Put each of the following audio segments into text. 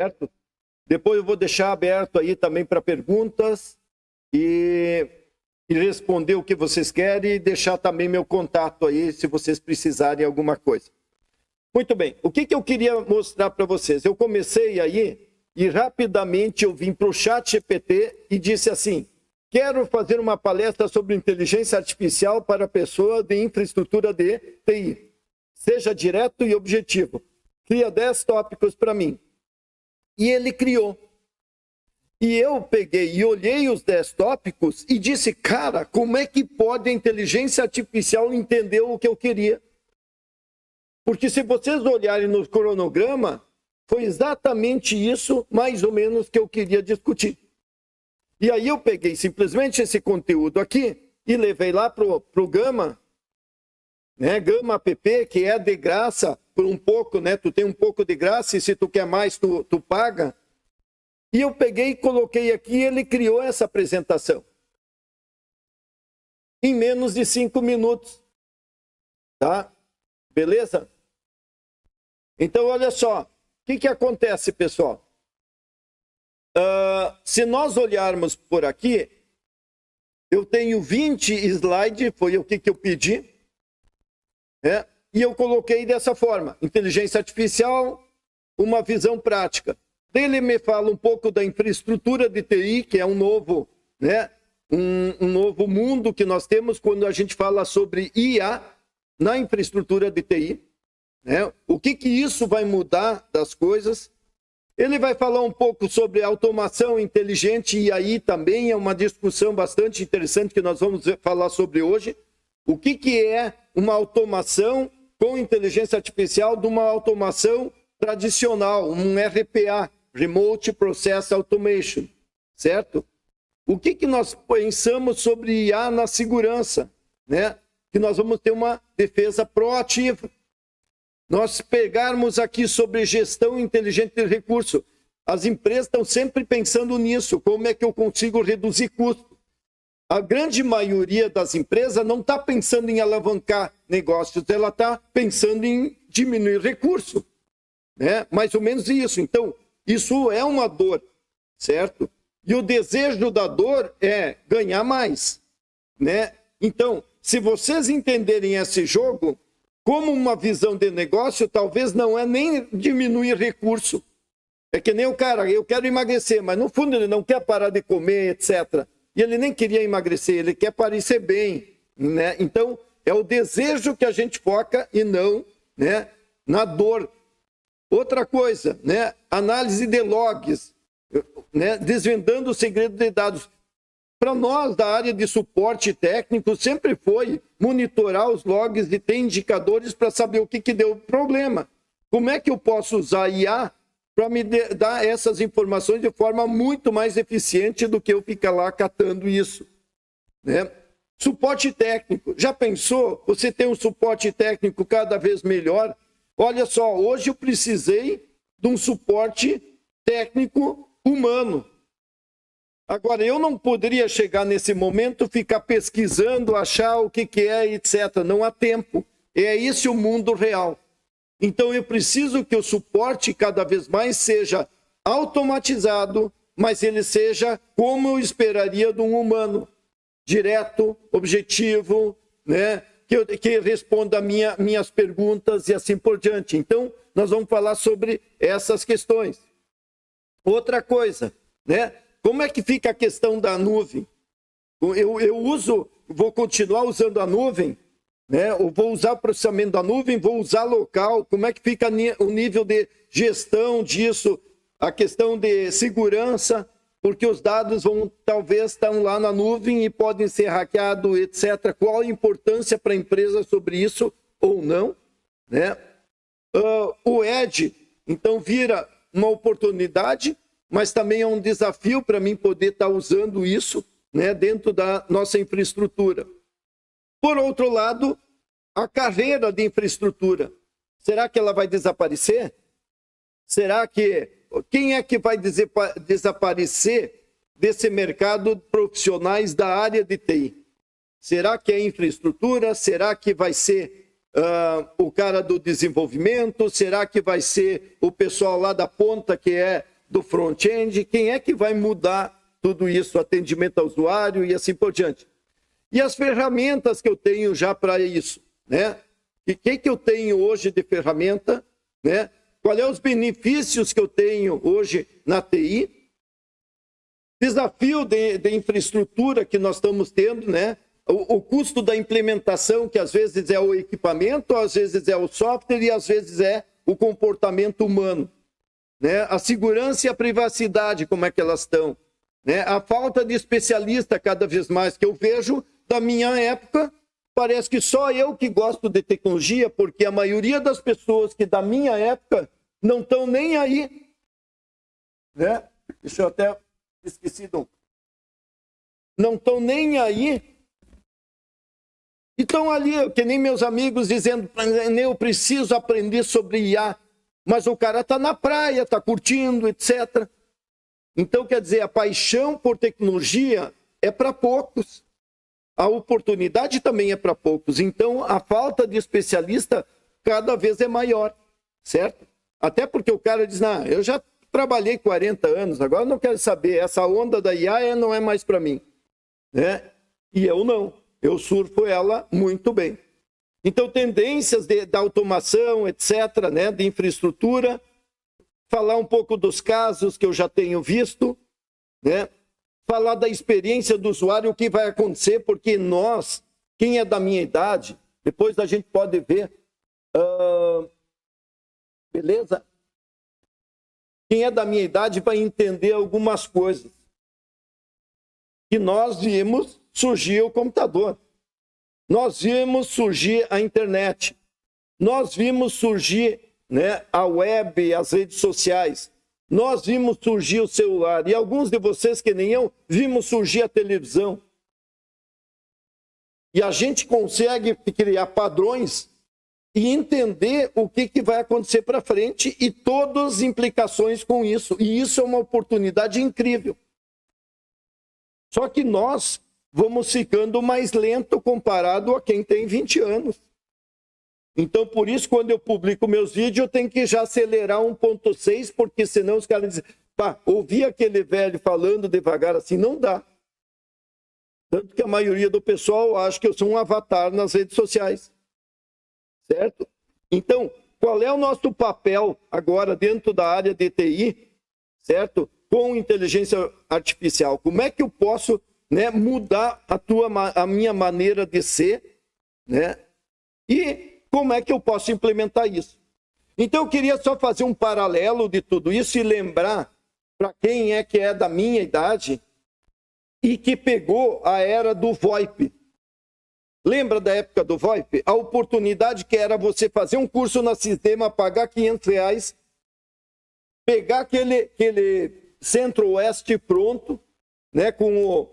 certo? Depois eu vou deixar aberto aí também para perguntas e responder o que vocês querem e deixar também meu contato aí se vocês precisarem alguma coisa. Muito bem, o que eu queria mostrar para vocês? Eu comecei aí e rapidamente eu vim para o ChatGPT e disse assim: quero fazer uma palestra sobre inteligência artificial para pessoa de infraestrutura de TI. Seja direto e objetivo. Cria 10 tópicos para mim. E ele criou. E eu peguei e olhei os 10 tópicos e disse, cara, como é que pode a inteligência artificial entender o que eu queria? Porque se vocês olharem no cronograma, foi exatamente isso, mais ou menos, que eu queria discutir. E aí eu peguei simplesmente esse conteúdo aqui e levei lá para o Gama, né? Gama app, que é de graça, por um pouco, né? Tu tem um pouco de graça e se tu quer mais, tu paga. E eu peguei e coloquei aqui e ele criou essa apresentação. Em menos de 5 minutos. Tá? Beleza? Então, olha só. O que acontece, pessoal? Se nós olharmos por aqui, eu tenho 20 slides, foi o que eu pedi. Né? E eu coloquei dessa forma. Inteligência artificial, uma visão prática. Ele me fala um pouco da infraestrutura de TI, que é um novo, né, um novo mundo que nós temos quando a gente fala sobre IA na infraestrutura de TI. Né? O que isso vai mudar das coisas? Ele vai falar um pouco sobre automação inteligente e aí também é uma discussão bastante interessante que nós vamos falar sobre hoje. O que é uma automação com inteligência artificial de uma automação tradicional, um RPA, Remote Process Automation, certo? O que nós pensamos sobre IA na segurança, né? Que nós vamos ter uma defesa proativa. Nós pegarmos aqui sobre gestão inteligente de recurso. As empresas estão sempre pensando nisso, como é que eu consigo reduzir custo. A grande maioria das empresas não está pensando em alavancar negócios, ela está pensando em diminuir recurso. Né? Mais ou menos isso. Então, isso é uma dor, certo? E o desejo da dor é ganhar mais, né? Então, se vocês entenderem esse jogo como uma visão de negócio, talvez não é nem diminuir recurso. É que nem o cara, eu quero emagrecer, mas no fundo ele não quer parar de comer, etc. E ele nem queria emagrecer, ele quer parecer bem, né? Então, é o desejo que a gente foca e não, né, na dor. Outra coisa, né? Análise de logs, né? Desvendando o segredo de dados. Para nós, da área de suporte técnico, sempre foi monitorar os logs e ter indicadores para saber o que deu problema. Como é que eu posso usar IA para me dar essas informações de forma muito mais eficiente do que eu ficar lá catando isso? Né? Suporte técnico. Já pensou? Você tem um suporte técnico cada vez melhor? Olha só, hoje eu precisei de um suporte técnico humano. Agora, eu não poderia chegar nesse momento, ficar pesquisando, achar o que é, etc. Não há tempo. É esse o mundo real. Então, eu preciso que o suporte cada vez mais seja automatizado, mas ele seja como eu esperaria de um humano. Direto, objetivo, né? Que responda minhas perguntas e assim por diante. Então, nós vamos falar sobre essas questões. Outra coisa, né? Como é que fica a questão da nuvem? Vou continuar usando a nuvem, né? Eu vou usar o processamento da nuvem, vou usar local. Como é que fica o nível de gestão disso? A questão de segurança, porque os dados talvez estão lá na nuvem e podem ser hackeados, etc. Qual a importância para a empresa sobre isso ou não? Né? O Edge, então, vira uma oportunidade, mas também é um desafio para mim poder estar usando isso, né, dentro da nossa infraestrutura. Por outro lado, a carreira de infraestrutura. Será que ela vai desaparecer? Será que... Quem é que vai desaparecer desse mercado de profissionais da área de TI? Será que é infraestrutura? Será que vai ser o cara do desenvolvimento? Será que vai ser o pessoal lá da ponta, que é do front-end, quem é que vai mudar tudo isso, atendimento ao usuário e assim por diante. E as ferramentas que eu tenho já para isso, né? E o que eu tenho hoje de ferramenta, né? Qual é os benefícios que eu tenho hoje na TI? Desafio de infraestrutura que nós estamos tendo, né? O custo da implementação, que às vezes é o equipamento, às vezes é o software e às vezes é o comportamento humano, né? A segurança e a privacidade, como é que elas estão, né? A falta de especialista cada vez mais que eu vejo da minha época, parece que só eu que gosto de tecnologia, porque a maioria das pessoas que da minha época não estão nem aí, né? Deixa eu até esqueci, não estão nem aí. E estão ali, que nem meus amigos dizendo, eu preciso aprender sobre IA, mas o cara está na praia, está curtindo, etc. Então, quer dizer, a paixão por tecnologia é para poucos. A oportunidade também é para poucos. Então, a falta de especialista cada vez é maior, certo? Até porque o cara diz, não, eu já trabalhei 40 anos, agora não quero saber, essa onda da IA não é mais para mim, né? E eu não, eu surfo ela muito bem. Então, tendências da automação, etc., né, de infraestrutura, falar um pouco dos casos que eu já tenho visto, né? Falar da experiência do usuário, o que vai acontecer, porque nós, quem é da minha idade, depois a gente pode ver, beleza? Quem é da minha idade vai entender algumas coisas. Que nós vimos surgir o computador. Nós vimos surgir a internet. Nós vimos surgir, né, a web, as redes sociais. Nós vimos surgir o celular. E alguns de vocês, que nem eu, vimos surgir a televisão. E a gente consegue criar padrões e entender o que vai acontecer para frente e todas as implicações com isso. E isso é uma oportunidade incrível. Só que nós vamos ficando mais lento comparado a quem tem 20 anos. Então, por isso, quando eu publico meus vídeos, eu tenho que já acelerar 1.6, porque senão os caras dizem, pá, ouvir aquele velho falando devagar assim, não dá. Tanto que a maioria do pessoal acha que eu sou um avatar nas redes sociais. Certo? Então, qual é o nosso papel agora dentro da área de TI, certo? Com inteligência artificial. Como é que eu posso, né, mudar a minha maneira de ser, né? E como é que eu posso implementar isso? Então, eu queria só fazer um paralelo de tudo isso e lembrar para quem é que é da minha idade e que pegou a era do VoIP. Lembra da época do VoIP? A oportunidade que era você fazer um curso na Sistema, pagar R$500, pegar aquele Centro-Oeste pronto, né, com o...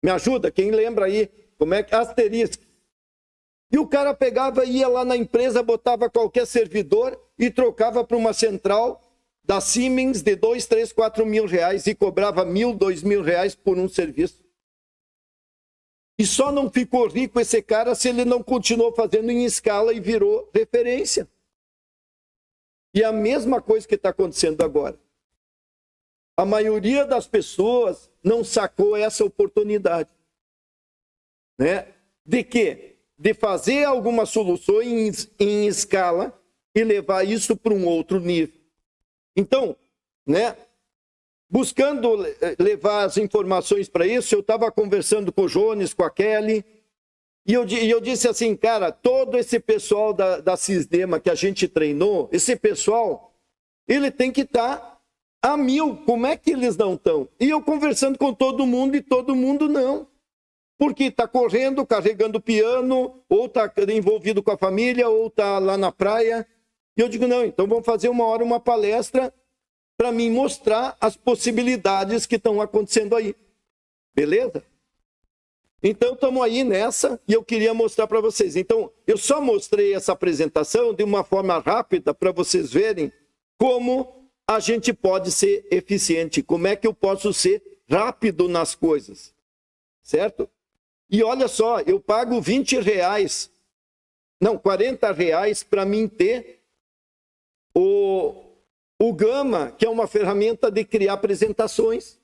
me ajuda, quem lembra aí? Como é que... Asterisco. E o cara pegava, ia lá na empresa, botava qualquer servidor e trocava para uma central da Siemens de 2, 3, 4 mil reais e cobrava 1.000, 2.000 reais por um serviço. E só não ficou rico esse cara se ele não continuou fazendo em escala e virou referência. E a mesma coisa que está acontecendo agora. A maioria das pessoas não sacou essa oportunidade, né? De quê? De fazer algumas soluções em escala e levar isso para um outro nível. Então, né? Buscando levar as informações para isso, eu estava conversando com o Jones, com a Kelly, e eu disse assim, cara, todo esse pessoal da Sistema que a gente treinou, esse pessoal, ele tem que estar a 1000, como é que eles não estão? E eu conversando com todo mundo, e todo mundo não. Porque está correndo, carregando piano, ou está envolvido com a família, ou está lá na praia. E eu digo, não, então vamos fazer uma palestra para mim mostrar as possibilidades que estão acontecendo aí. Beleza? Então, estamos aí nessa e eu queria mostrar para vocês. Então, eu só mostrei essa apresentação de uma forma rápida para vocês verem como a gente pode ser eficiente, como é que eu posso ser rápido nas coisas. Certo? E olha só, eu pago 20 reais, não, 40 reais para mim ter o Gama, que é uma ferramenta de criar apresentações.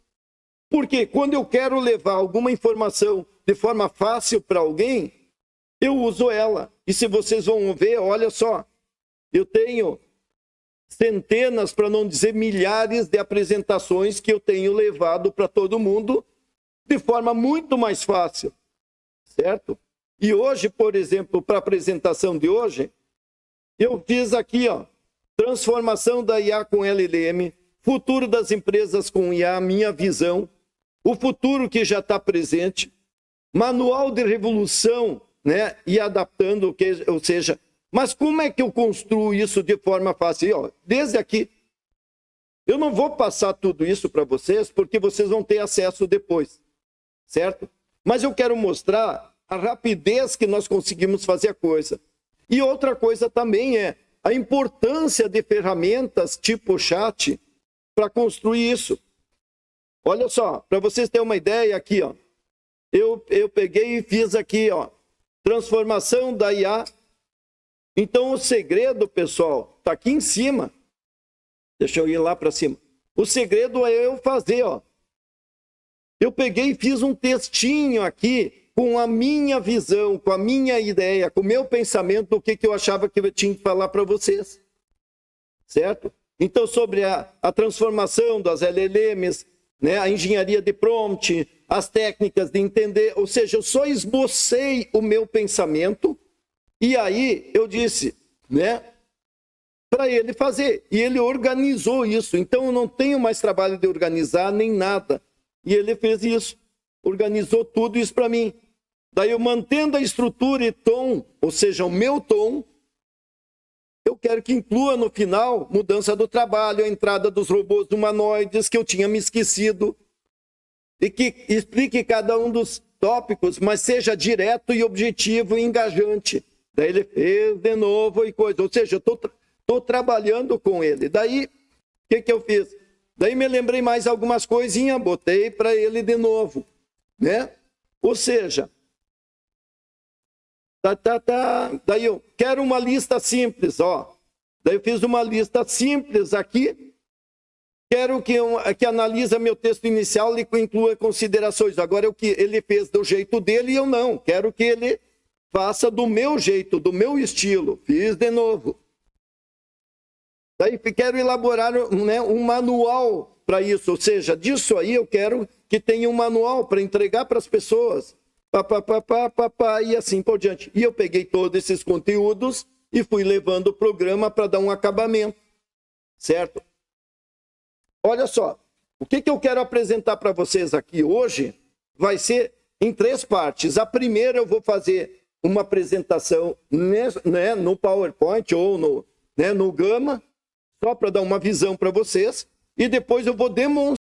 Porque quando eu quero levar alguma informação de forma fácil para alguém, eu uso ela. E se vocês vão ver, olha só, eu tenho centenas, para não dizer milhares de apresentações que eu tenho levado para todo mundo de forma muito mais fácil, certo? E hoje, por exemplo, para a apresentação de hoje, eu fiz aqui, ó, transformação da IA com LLM, futuro das empresas com IA, minha visão, o futuro que já está presente, manual de revolução, né, e adaptando, ou seja, mas como é que eu construo isso de forma fácil? E, ó, desde aqui, eu não vou passar tudo isso para vocês, porque vocês vão ter acesso depois, certo? Mas eu quero mostrar a rapidez que nós conseguimos fazer a coisa. E outra coisa também é a importância de ferramentas tipo chat para construir isso. Olha só, para vocês terem uma ideia aqui, ó, eu peguei e fiz aqui, ó, transformação da IA. Então o segredo, pessoal, está aqui em cima. Deixa eu ir lá para cima. O segredo é eu fazer, ó. Eu peguei e fiz um textinho aqui com a minha visão, com a minha ideia, com o meu pensamento do que eu achava que eu tinha que falar para vocês. Certo? Então, sobre a transformação das LLMs, né, a engenharia de prompt, as técnicas de entender, ou seja, eu só esbocei o meu pensamento e aí eu disse, né, para ele fazer. E ele organizou isso. Então, eu não tenho mais trabalho de organizar nem nada. E ele fez isso. Organizou tudo isso para mim. Daí eu mantendo a estrutura e tom, ou seja, o meu tom, eu quero que inclua no final mudança do trabalho, a entrada dos robôs humanoides que eu tinha me esquecido. E que explique cada um dos tópicos, mas seja direto e objetivo e engajante. Daí ele fez de novo e coisa. Ou seja, eu estou trabalhando com ele. Daí, o que eu fiz? Daí me lembrei mais algumas coisinhas, botei para ele de novo, né? Ou seja, daí eu quero uma lista simples, ó. Daí eu fiz uma lista simples aqui. Quero que analise meu texto inicial e inclua considerações. Agora, o que ele fez do jeito dele e eu não. Quero que ele faça do meu jeito, do meu estilo. Fiz de novo. Daí quero elaborar, né, um manual para isso. Ou seja, disso aí eu quero que tenha um manual para entregar para as pessoas. E assim por diante. E eu peguei todos esses conteúdos e fui levando o programa para dar um acabamento. Certo? Olha só, o que eu quero apresentar para vocês aqui hoje vai ser em 3 partes. A primeira eu vou fazer uma apresentação, né, no PowerPoint ou no Gama, só para dar uma visão para vocês. E depois eu vou demonstrar